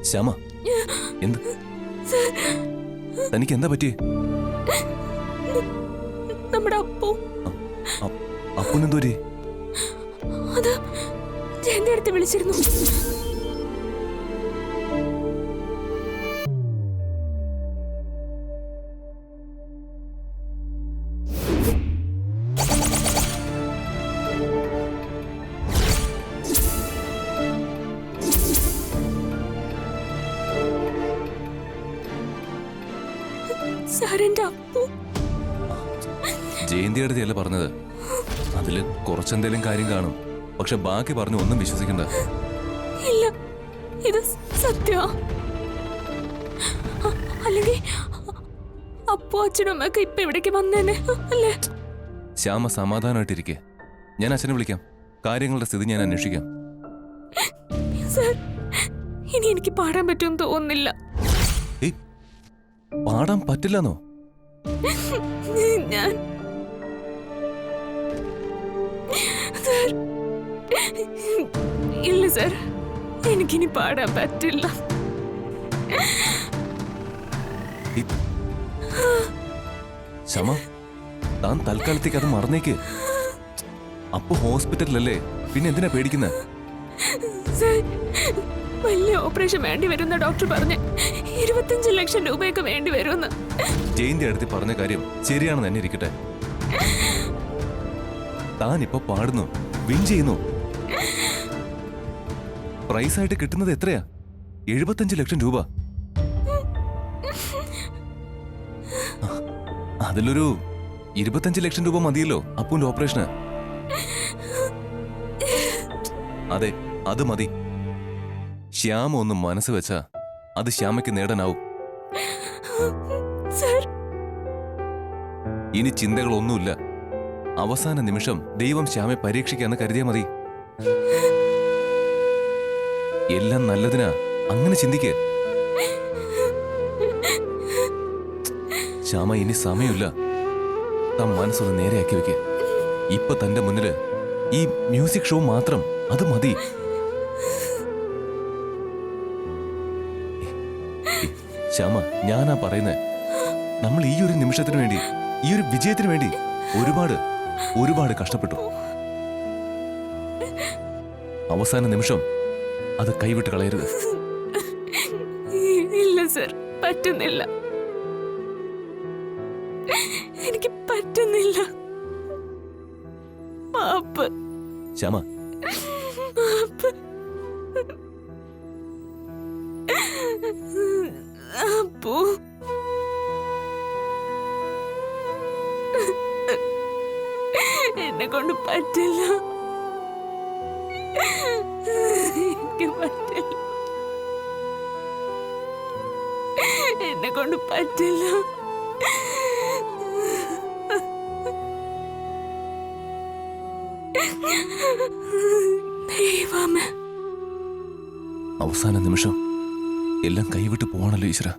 ശ്യാമ, എന്ത് തനിക്ക് എന്താ പറ്റിയേ? നമ്മുടെ അപ്പനെന്തോരി? അത് ജയന്തി അടുത്ത് വിളിച്ചിരുന്നു. സാറിന്റെ അപ്പു. ജയന്തി അടുത്തല്ല പറഞ്ഞത്. അതില് കുറച്ചെന്തേലും കാര്യം കാണും. പക്ഷെ ബാക്കി പറഞ്ഞു ഒന്നും വിശ്വസിക്കണ്ട. ഇല്ല, ഇത് സത്യമാ. അല്ലെങ്കിൽ അപ്പു അച്ഛനും അമ്മയൊക്കെ ഇപ്പൊ ഇവിടേക്ക് വന്നേനെ അല്ലേ? ശ്യാമ സമാധാനമായിട്ടിരിക്കെ. ഞാൻ അച്ഛനെ വിളിക്കാം. കാര്യങ്ങളുടെ സ്ഥിതി ഞാൻ അന്വേഷിക്കാം. സർ, ഇനി എനിക്ക് പാടാൻ പറ്റുമെന്ന് തോന്നുന്നില്ല. പാടാൻ പറ്റില്ലെന്നോ? ഞാൻ ഇല്ല സർ, എനിക്കിനി പാടാൻ പറ്റില്ല. ശ്യാമ, താൻ തൽക്കാലത്തേക്ക് അത് മറന്നേക്ക്. അപ്പൊ ഹോസ്പിറ്റലിലല്ലേ, പിന്നെ എന്തിനാ പേടിക്കുന്നത്? വലിയ ഓപ്പറേഷൻ വേണ്ടി വരുന്ന ഡോക്ടർ പറഞ്ഞ് 25 ലക്ഷം രൂപയൊക്കെ വേണ്ടി വരുമെന്ന്. ജയന്തി അടുത്ത് പറഞ്ഞ കാര്യം ശരിയാണെന്ന് തന്നെ ഇരിക്കട്ടെ. താൻ ഇപ്പൊ പാടുന്നു, വിൻ ചെയ്യുന്നു. പ്രൈസ് ആയിട്ട് കിട്ടുന്നത് എത്രയാ? 75 ലക്ഷം രൂപ. അതിലൊരു 25 ലക്ഷം രൂപ മതിയല്ലോ അപ്പുന്റെ ഓപ്പറേഷന്. അതെ, അത് മതി. ശ്യാമ ഒന്ന് മനസ്സ് വെച്ചാ അത് ശ്യാമയ്ക്ക് നേടാനാവും. ഇനി ചിന്തകളൊന്നുമില്ല. അവസാന നിമിഷം ദൈവം ശ്യാമയെ പരീക്ഷിക്കാന്ന് കരുതിയാ മതി. എല്ലാം നല്ലതിനാ, അങ്ങനെ ചിന്തിക്ക്. ശ്യാമ, ഇനി സമയമില്ല. താൻ മനസ്സൊന്ന് നേരെയാക്കി വെക്ക്. ഇപ്പൊ തന്റെ മുന്നില് ഈ മ്യൂസിക് ഷോ മാത്രം, അത് മതി. ശ്യാമ, ഞാനാ പറയുന്നേ, നമ്മൾ ഈ ഒരു നിമിഷത്തിന് വേണ്ടി, ഈ ഒരു വിജയത്തിന് വേണ്ടി ഒരുപാട് ഒരുപാട് കഷ്ടപ്പെട്ടു. അവസാന നിമിഷം അത് കൈവിട്ട് കളയരുത്. ഇല്ല സർ, പറ്റുന്നില്ല. എനിക്ക് പറ്റുന്നില്ല. മാപ്പ്. ശ്യാമ, മാപ്പ്. അപ്പു, എന്നെ കൊണ്ട് പറ്റില്ല. എനിക്ക് പറ്റില്ല. എന്നെ കൊണ്ട് പറ്റില്ല. ദൈവമേ, അവസാന നിമിഷം എല്ലാം കൈവിട്ട് പോവാണല്ലോ ഈശ്വര.